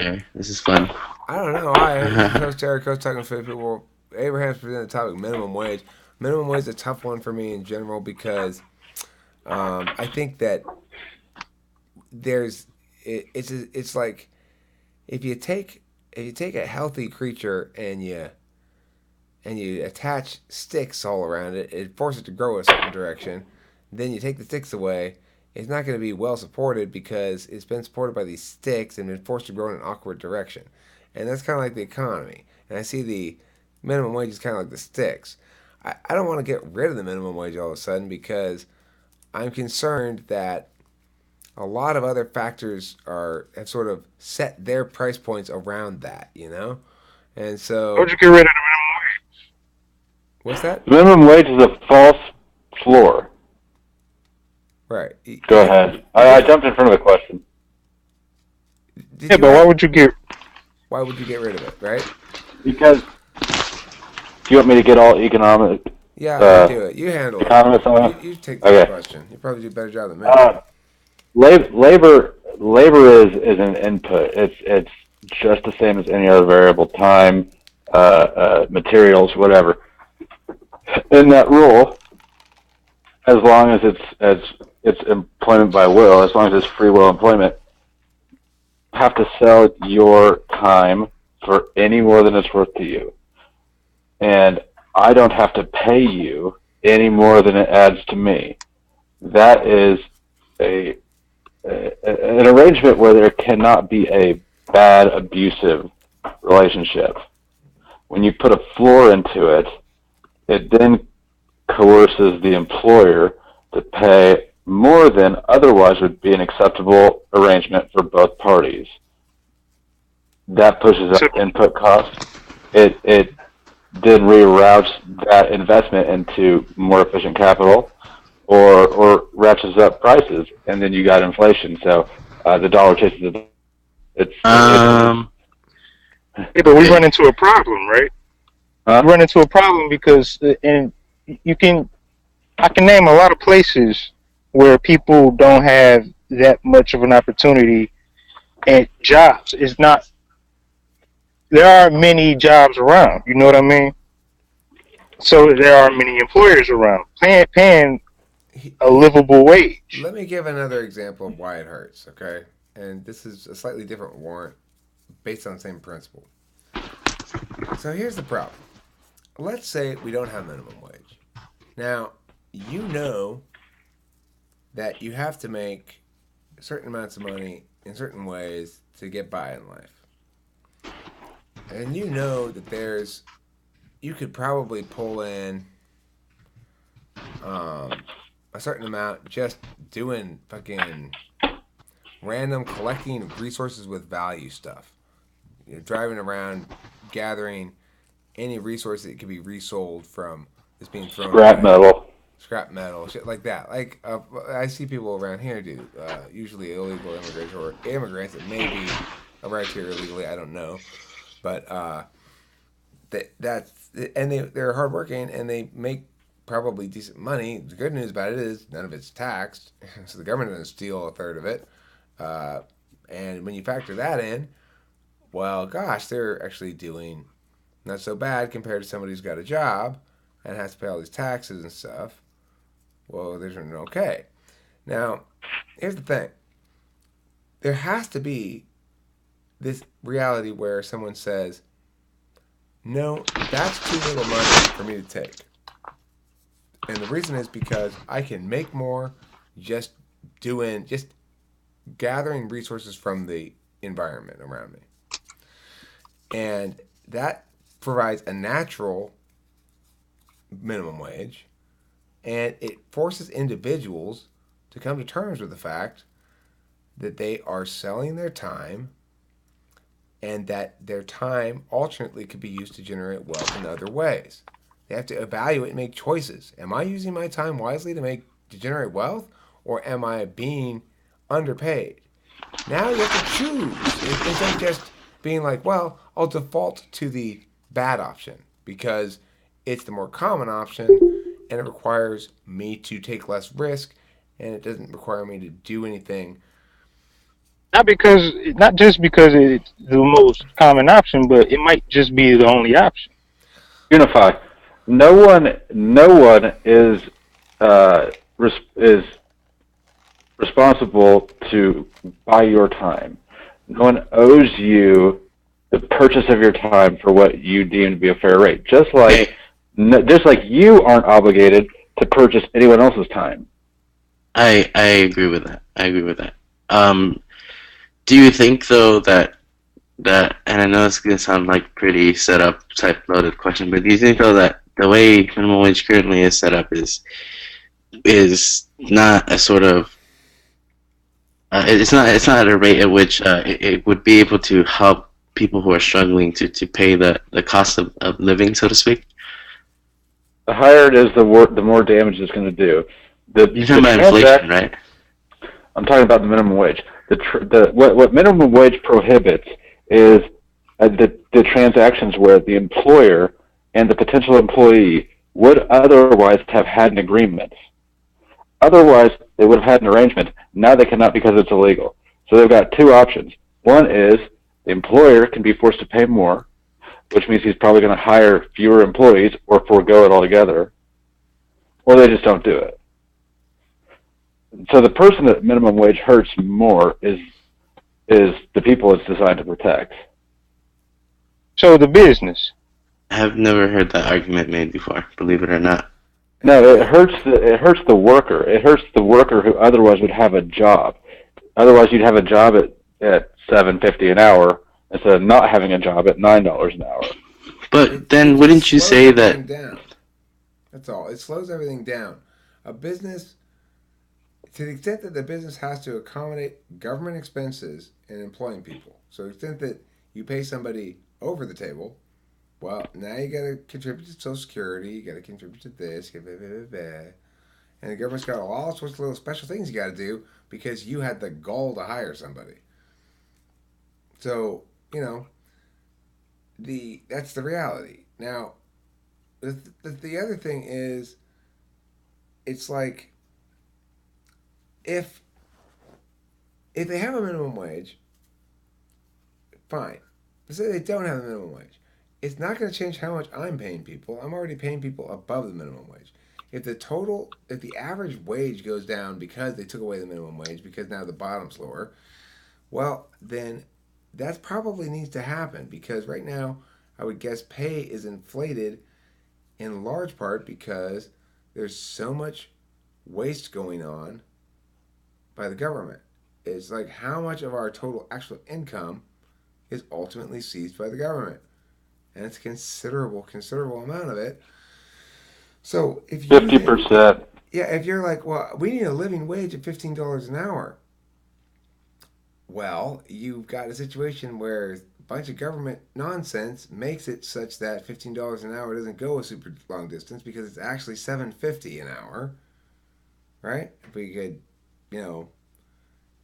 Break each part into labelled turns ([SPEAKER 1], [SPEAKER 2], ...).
[SPEAKER 1] Okay, this is fun.
[SPEAKER 2] I don't know. This is Coach Terry, Coach Talking for people. Abraham's presented the topic minimum wage. Minimum wage is a tough one for me in general because I think that there's it's like if you take a healthy creature and you attach sticks all around it, it forces it to grow a certain direction. Then you take the sticks away, it's not going to be well supported because it's been supported by these sticks and been forced to grow in an awkward direction. And that's kind of like the economy. And I see the minimum wage is kind of like the sticks. I don't want to get rid of the minimum wage all of a sudden because I'm concerned that a lot of other factors have sort of set their price points around that, you know? And
[SPEAKER 3] How'd
[SPEAKER 2] so,
[SPEAKER 3] you get rid of
[SPEAKER 2] what's that?
[SPEAKER 4] Minimum wage is a false floor.
[SPEAKER 2] Right.
[SPEAKER 4] Go ahead. I jumped in front of the question.
[SPEAKER 3] the minimum wage?
[SPEAKER 2] Did
[SPEAKER 3] Yeah,
[SPEAKER 2] you
[SPEAKER 3] but why
[SPEAKER 2] ask
[SPEAKER 3] would you get?
[SPEAKER 2] why would you get rid of it, right?
[SPEAKER 4] Because do you want me to get all
[SPEAKER 2] Yeah, you do it. You handle it.
[SPEAKER 4] economists on it?
[SPEAKER 2] You take this
[SPEAKER 4] Okay.
[SPEAKER 2] question. You probably do a better job than me.
[SPEAKER 4] Uh, labor is an input. It's just the same as any other variable. Time, materials, whatever. In that rule, as long as it's employment by will, as long as it's free will employment, have to sell your time for any more than it's worth to you. And I don't have to pay you any more than it adds to me. That is a an arrangement where there cannot be a bad, abusive relationship. When you put a floor into it, it then coerces the employer to pay more than otherwise would be an acceptable arrangement for both parties. That pushes
[SPEAKER 3] So,
[SPEAKER 4] up input costs. It then reroutes that investment into more efficient capital, or ratchets up prices, and then you got inflation. So the dollar chases the. It's
[SPEAKER 1] Um.
[SPEAKER 3] yeah, but we
[SPEAKER 1] Okay.
[SPEAKER 3] run into a problem, right? We
[SPEAKER 4] huh?
[SPEAKER 3] run into a problem because, and you can, I can name a lot of places where people don't have that much of an opportunity at jobs. It's not. There aren't many jobs around. You know what I mean? So there are many employers around paying
[SPEAKER 2] He,
[SPEAKER 3] a
[SPEAKER 2] he,
[SPEAKER 3] livable wage.
[SPEAKER 2] Let me give another example of why it hurts, okay? And this is a slightly different warrant based on the same principle. So here's the problem. Let's say we don't have minimum wage. Now, you know that you have to make certain amounts of money in certain ways to get by in life. And you know that you could probably pull in um, a certain amount just doing fucking random collecting resources with value stuff. You know, driving around gathering any resource that can be resold from that's being thrown
[SPEAKER 4] Scrap
[SPEAKER 2] away.
[SPEAKER 4] metal.
[SPEAKER 2] Scrap metal, shit like that. Like I see people around here do usually illegal immigrants or immigrants that may be arrived here illegally. I don't know, but that's and they're hardworking and they make probably decent money. The good news about it is none of it's taxed, so the government doesn't steal a third of it. Uh, and when you factor that in, well, gosh, they're actually doing not so bad compared to somebody who's got a job and has to pay all these taxes and stuff. Well, they're doing okay. Now, here's the thing: there has to be this reality where someone says, "No, that's too little money for me to take." And the reason is because I can make more just just gathering resources from the environment around me. And that provides a natural minimum wage and it forces individuals to come to terms with the fact that they are selling their time and that their time alternately could be used to generate wealth in other ways. They have to evaluate and make choices. Am I using my time wisely to generate wealth, or am I being underpaid? Now you have to choose instead of just being like, well, I'll default to the bad option because it's the more common option and it requires me to take less risk and it doesn't require me to do anything
[SPEAKER 3] not just because it's the most common option, but it might just be the only option.
[SPEAKER 4] Unify. No one uh, is responsible to buy your time. No one owes you the purchase of your time for what you deem to be a fair rate. Just like you aren't obligated to purchase anyone else's time.
[SPEAKER 1] I agree with that. I agree with that. Do you think though that and I know it's gonna sound like pretty set up type loaded question, but do you think though that the way minimum wage currently is set up is not a sort of it's not at a rate at which it would be able to help people who are struggling to pay the cost of living, so to speak?
[SPEAKER 4] The higher it is, the more damage it's going to do.
[SPEAKER 1] You're talking about inflation, right?
[SPEAKER 4] I'm talking about the minimum wage. What minimum wage prohibits is the transactions where the employer and the potential employee would otherwise have had an agreement. Otherwise, they would have had an arrangement. Now they cannot because it's illegal. So they've got two options. One is the employer can be forced to pay more, which means he's probably going to hire fewer employees or forego it altogether, or they just don't do it. So the person that minimum wage hurts more is the people it's designed to protect.
[SPEAKER 3] So the business.
[SPEAKER 1] I've never heard that argument made before, believe it or not.
[SPEAKER 4] No, it hurts the worker. It hurts the worker who otherwise would have a job. Otherwise, you'd have a job at $7.50 an hour instead of not having a job at $9 an hour.
[SPEAKER 1] But then, wouldn't you say that?
[SPEAKER 2] Down. That's all. It slows everything down. A business, to the extent that the business has to accommodate government expenses in employing people, so to the extent that you pay somebody over the table, well, now you got to contribute to Social Security, you got to contribute to this, and the government's got all sorts of little special things you got to do because you had the gall to hire somebody. So, that's the reality. Now, the other thing is, it's like, if they have a minimum wage, fine. Let's say they don't have a minimum wage. It's not going to change how much I'm paying people. I'm already paying people above the minimum wage. If the average wage goes down because they took away the minimum wage, because now the bottom's lower, well, then that probably needs to happen, because right now I would guess pay is inflated in large part because there's so much waste going on by the government. It's like, how much of our total actual income is ultimately seized by the government? And it's a considerable amount of it. So if you
[SPEAKER 4] 50%.
[SPEAKER 2] if you're like, well, we need a living wage of $15 an hour. Well, you've got a situation where a bunch of government nonsense makes it such that $15 an hour doesn't go a super long distance, because it's actually $7.50 an hour, right? If we could,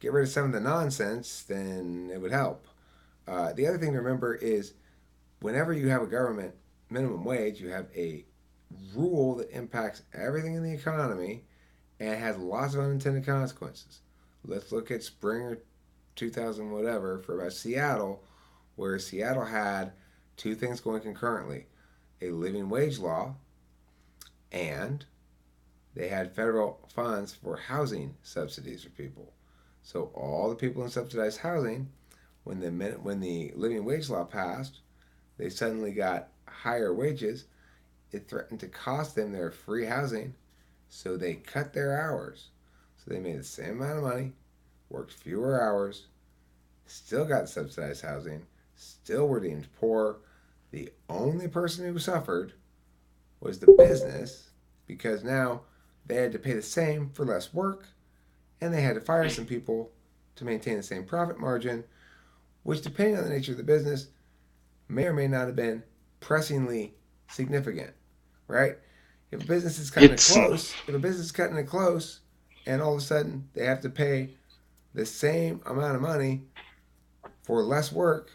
[SPEAKER 2] get rid of some of the nonsense, then it would help. The other thing to remember is, whenever you have a government minimum wage, you have a rule that impacts everything in the economy and has lots of unintended consequences. Let's look at spring or 2000 whatever for about Seattle, where Seattle had two things going concurrently: a living wage law, and they had federal funds for housing subsidies for people. So all the people in subsidized housing, when the living wage law passed, they suddenly got higher wages. It threatened to cost them their free housing, so they cut their hours. So they made the same amount of money, worked fewer hours, still got subsidized housing, still were deemed poor. The only person who suffered was the business, because now they had to pay the same for less work, and they had to fire some people to maintain the same profit margin, which, depending on the nature of the business, may or may not have been pressingly significant, right? If a business is cutting it close, and all of a sudden they have to pay the same amount of money for less work,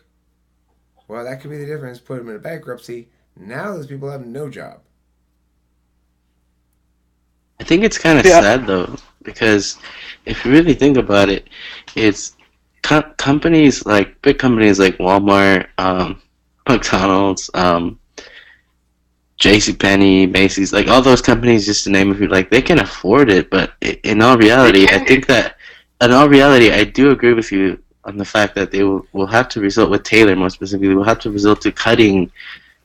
[SPEAKER 2] well, that could be the difference. Put them in a bankruptcy. Now those people have no job.
[SPEAKER 1] I think it's kind of sad though, because if you really think about it, it's companies like big companies like Walmart, McDonald's, JCPenney, Macy's, like all those companies, just to name a few, like they can afford it. But in all reality, I think that in all reality, I do agree with you on the fact that they will have to result with Taylor more specifically. Will have to result to cutting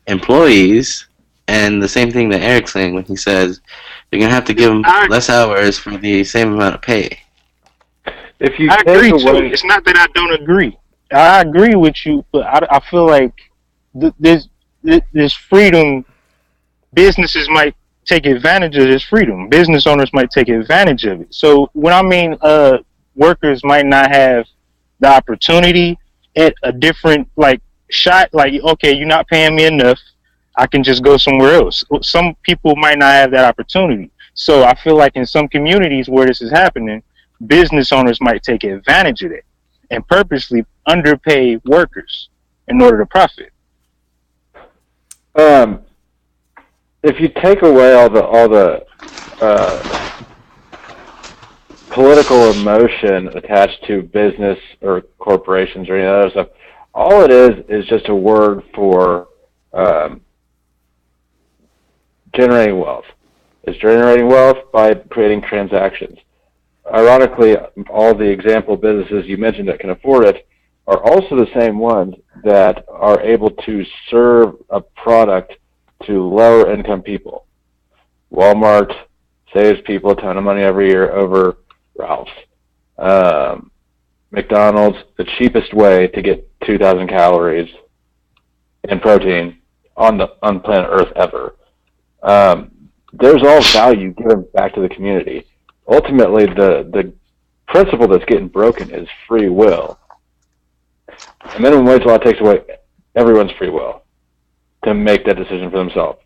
[SPEAKER 1] employees, and the same thing that Eric's saying when he says they're gonna have to give them less hours for the same amount of pay.
[SPEAKER 4] If you
[SPEAKER 3] I agree
[SPEAKER 4] take
[SPEAKER 3] too.
[SPEAKER 4] away,
[SPEAKER 3] It's not that I don't agree. I agree with you, but I feel like this freedom, businesses might take advantage of this freedom. Business owners might take advantage of it. So when I mean workers might not have the opportunity at a different like shot, like okay, you're not paying me enough, I can just go somewhere else. Some people might not have that opportunity. So I feel like in some communities where this is happening, business owners might take advantage of it and purposely underpay workers in order to profit.
[SPEAKER 4] if you take away all the political emotion attached to business or corporations or any other stuff, all it is just a word for generating wealth. It's generating wealth by creating transactions. Ironically, all the example businesses you mentioned that can afford it are also the same ones that are able to serve a product to lower income people. Walmart saves people a ton of money every year over Ralph's. McDonald's, the cheapest way to get 2,000 calories in protein on planet Earth ever. There's all value given back to the community. Ultimately, the principle that's getting broken is free will. The minimum wage law takes away everyone's free will to make that decision for themselves.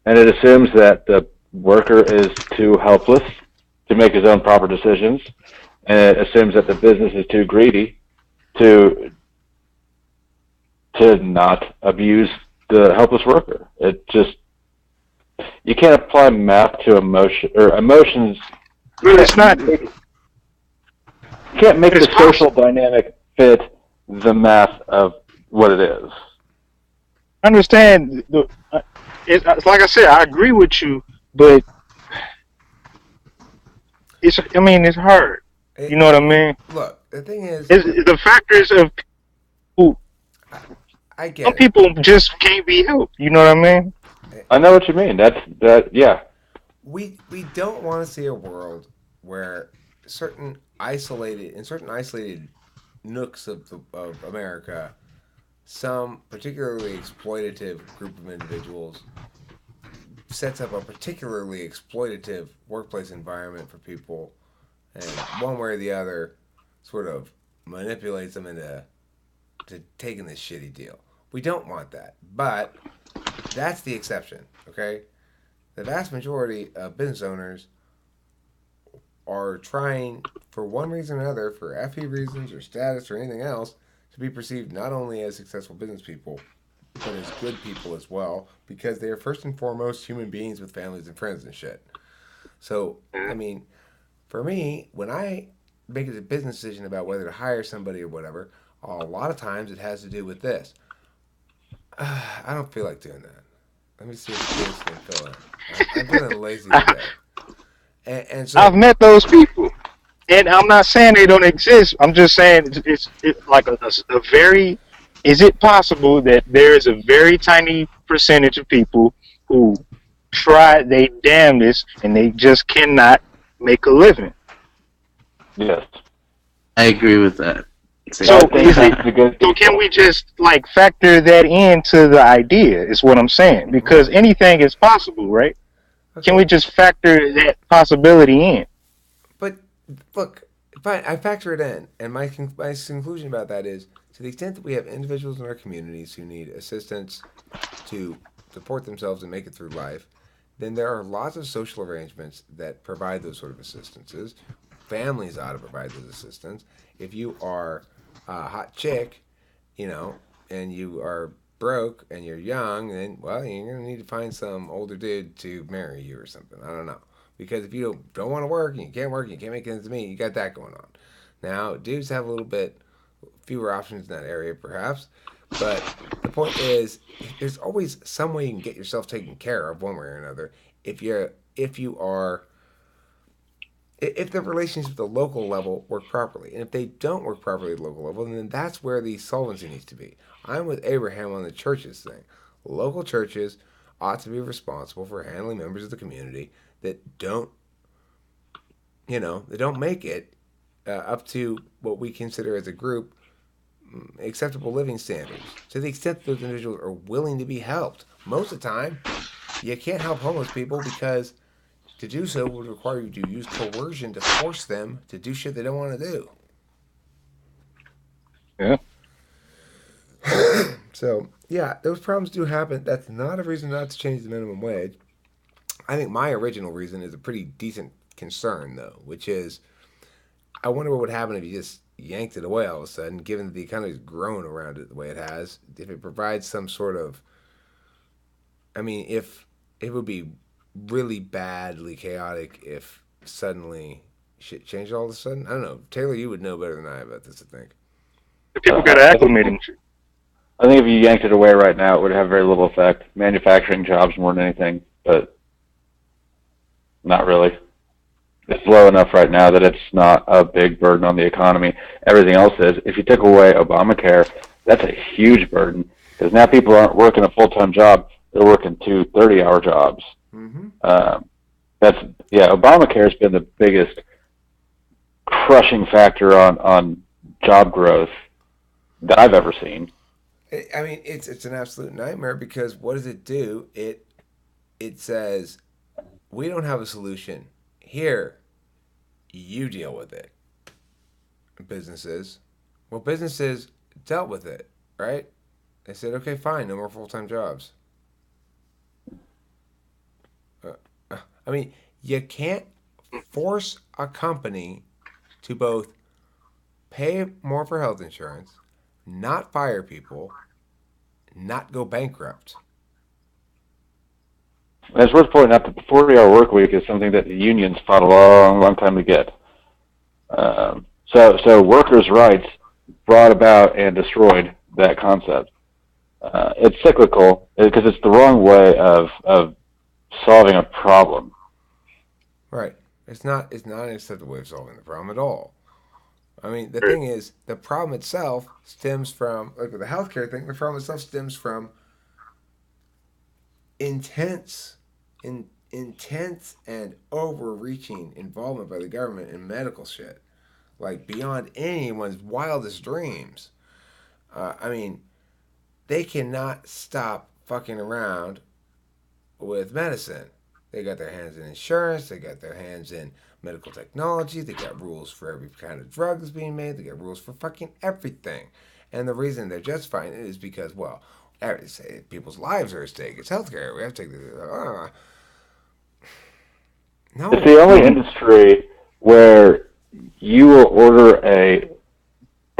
[SPEAKER 4] And it assumes that the worker is too helpless to make his own proper decisions, and it assumes that the business is too greedy to not abuse the helpless worker. It just, you can't apply math to emotion or emotions.
[SPEAKER 3] Well, it's not.
[SPEAKER 4] You can't make the social dynamic fit the math of what it is.
[SPEAKER 3] Understand? It's like I said, I agree with you, but it's. I mean, it's hard. You know what I mean?
[SPEAKER 2] Look, the thing is,
[SPEAKER 3] It's the factors of people.
[SPEAKER 2] I get
[SPEAKER 3] Some
[SPEAKER 2] it.
[SPEAKER 3] people just can't be helped. You know what I mean?
[SPEAKER 4] I know what you mean. Yeah.
[SPEAKER 2] We don't want to see a world where certain isolated nooks of America, some particularly exploitative group of individuals sets up a particularly exploitative workplace environment for people, and one way or the other sort of manipulates them into taking this shitty deal. We don't want that, but that's the exception, okay? The vast majority of business owners are trying, for one reason or another, for FE reasons or status or anything else, to be perceived not only as successful business people, but as good people as well, because they are first and foremost human beings with families and friends and shit. So, I mean, for me, when I make a business decision about whether to hire somebody or whatever, a lot of times it has to do with this. I don't feel like doing that. Let me see if this can fill in. I'm feeling lazy today. And so
[SPEAKER 3] I've met those people, and I'm not saying they don't exist. I'm just saying it's like a very. Is it possible that there is a very tiny percentage of people who try they damnedest and they just cannot make a living?
[SPEAKER 4] Yes.
[SPEAKER 1] I agree with that.
[SPEAKER 3] So
[SPEAKER 4] I think
[SPEAKER 3] is it?
[SPEAKER 4] that's the good
[SPEAKER 3] So can we just like factor that into the idea? Is what I'm saying, because anything is possible, right?
[SPEAKER 2] okay.
[SPEAKER 3] Can we just factor that possibility in?
[SPEAKER 2] But look, fine, I factor it in, and my conclusion about that is, to the extent that we have individuals in our communities who need assistance to support themselves and make it through life, then there are lots of social arrangements that provide those sort of assistances. Families ought to provide those assistance. If you are a hot chick, and you are broke and you're young, then well, you're gonna need to find some older dude to marry you or something. I don't know, because if you don't want to work and you can't work and you can't make ends meet, you got that going on. Now, dudes have a little bit fewer options in that area, perhaps, but the point is, there's always some way you can get yourself taken care of one way or another if you are if the relations at the local level work properly. And if they don't work properly at the local level, then that's where the solvency needs to be. I'm with Abraham on the churches thing. Local churches ought to be responsible for handling members of the community that don't, they don't make it up to what we consider as a group acceptable living standards. To the extent that those individuals are willing to be helped. Most of the time, you can't help homeless people because to do so would require you to use coercion to force them to do shit they don't want to do.
[SPEAKER 3] Yeah.
[SPEAKER 2] So, yeah, those problems do happen. That's not a reason not to change the minimum wage. I think my original reason is a pretty decent concern, though, which is I wonder what would happen if you just yanked it away all of a sudden, given that the economy's grown around it the way it has. If it provides some sort of, if it would be really badly chaotic if suddenly shit changed all of a sudden. I don't know. Taylor, you would know better than I about this, I think.
[SPEAKER 3] People got acclimated.
[SPEAKER 4] I think if you yanked it away right now, it would have very little effect. Manufacturing jobs more than anything, but not really. It's low enough right now that it's not a big burden on the economy. Everything else is. If you took away Obamacare, that's a huge burden because now people aren't working a full-time job. They're working 2 30-hour jobs.
[SPEAKER 2] Mm-hmm.
[SPEAKER 4] Obamacare has been the biggest crushing factor on job growth that I've ever seen.
[SPEAKER 2] It's an absolute nightmare because what does it do? It says we don't have a solution here. You deal with it. Businesses dealt with it, right? They said, okay, fine, no more full-time jobs. You can't force a company to both pay more for health insurance, not fire people, not go bankrupt.
[SPEAKER 4] It's worth pointing out that the 40-hour work week is something that the unions fought a long, long time to get. So workers' rights brought about and destroyed that concept. It's cyclical because it's the wrong way of solving a problem.
[SPEAKER 2] Right. It's not an acceptable way of solving the problem at all. The thing is, the problem itself stems from, like with the healthcare thing, the problem itself stems from intense and overreaching involvement by the government in medical shit. Like, beyond anyone's wildest dreams. They cannot stop fucking around with medicine. They got their hands in insurance. They got their hands in medical technology. They got rules for every kind of drug that's being made. They got rules for fucking everything. And the reason they're justifying it is because, well, people's lives are at stake. It's healthcare. We have to take the. No.
[SPEAKER 4] It's the only industry where you will order a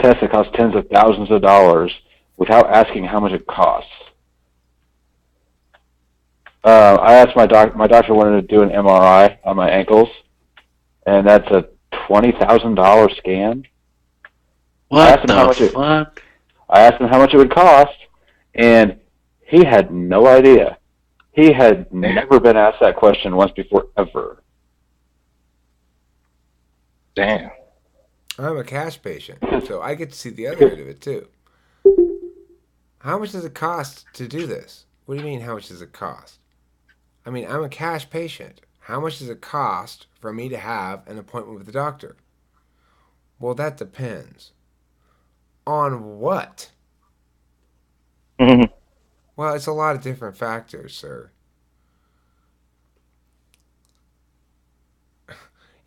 [SPEAKER 4] test that costs tens of thousands of dollars without asking how much it costs. I asked my doctor wanted to do an MRI on my ankles, and that's a $20,000 scan.
[SPEAKER 1] What the fuck?
[SPEAKER 4] I asked him how much it would cost, and he had no idea. He had never been asked that question once before, ever.
[SPEAKER 3] Damn.
[SPEAKER 2] I'm a cash patient, so I get to see the other end of it, too. How much does it cost to do this? What do you mean, how much does it cost? I'm a cash patient. How much does it cost for me to have an appointment with the doctor? Well, that depends. On what?
[SPEAKER 3] Mm-hmm.
[SPEAKER 2] Well, it's a lot of different factors, sir.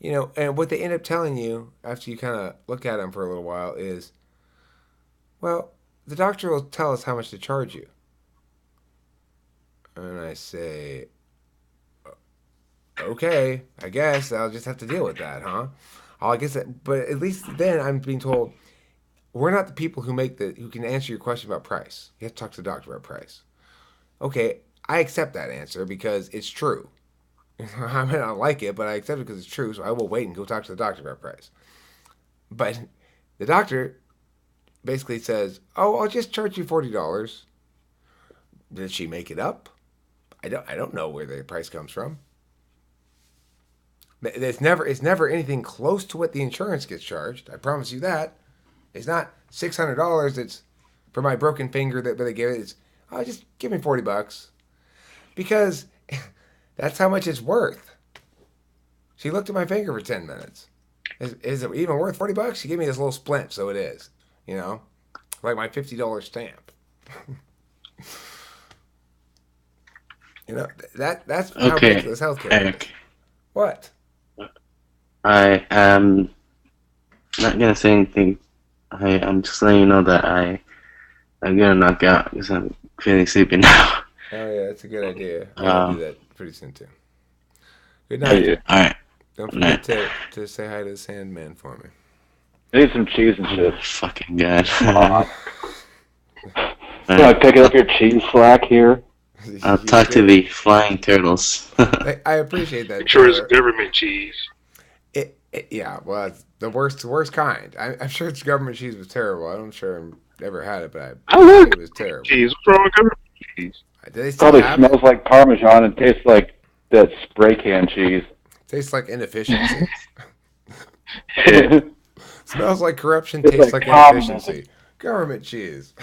[SPEAKER 2] And what they end up telling you after you kind of look at them for a little while is, well, the doctor will tell us how much to charge you. And I say, okay, I guess I'll just have to deal with that, huh? But at least then I'm being told, we're not the people who can answer your question about price. You have to talk to the doctor about price. Okay, I accept that answer because it's true. I may not like it, but I accept it because it's true, so I will wait and go talk to the doctor about price. But the doctor basically says, "Oh, I'll just charge you $40." Did she make it up? I don't know where the price comes from. It's never anything close to what the insurance gets charged. I promise you that. It's not $600. It's for my broken finger that they give it. It's, oh, just give me $40 because that's how much it's worth. She looked at my finger for 10 minutes. Is it even worth $40? She gave me this little splint, so it is. You know, like my $50 stamp. You know, that's how
[SPEAKER 1] Okay,
[SPEAKER 2] ridiculous healthcare is.
[SPEAKER 1] Eric.
[SPEAKER 2] What?
[SPEAKER 1] I am not gonna say anything. I'm just letting you know that I'm gonna knock out because I'm feeling sleepy now.
[SPEAKER 2] Oh yeah, that's a good idea. I'm gonna do that pretty soon too. Good night.
[SPEAKER 4] Yeah.
[SPEAKER 1] All right.
[SPEAKER 2] Don't
[SPEAKER 1] Good night.
[SPEAKER 2] forget to say hi to the Sandman for me.
[SPEAKER 4] I need some cheese and shit.
[SPEAKER 1] Fucking god.
[SPEAKER 4] Aw. Can I pick up your cheese slack here?
[SPEAKER 1] I'll talk to the flying turtles.
[SPEAKER 2] I appreciate that.
[SPEAKER 3] Make sure it's government cheese.
[SPEAKER 2] Yeah, well, it's the worst kind. I'm sure it's government cheese was terrible. I'm sure I've never had it, but
[SPEAKER 3] I love
[SPEAKER 2] it was terrible.
[SPEAKER 3] cheese. What's wrong with government cheese?
[SPEAKER 2] Do they still
[SPEAKER 4] Probably
[SPEAKER 2] have
[SPEAKER 4] smells like Parmesan and tastes like that spray can cheese.
[SPEAKER 2] Tastes like inefficiency.
[SPEAKER 3] Yeah.
[SPEAKER 2] Smells like corruption.
[SPEAKER 4] It's
[SPEAKER 2] Tastes
[SPEAKER 4] like
[SPEAKER 2] like
[SPEAKER 4] common.
[SPEAKER 2] inefficiency. Government cheese.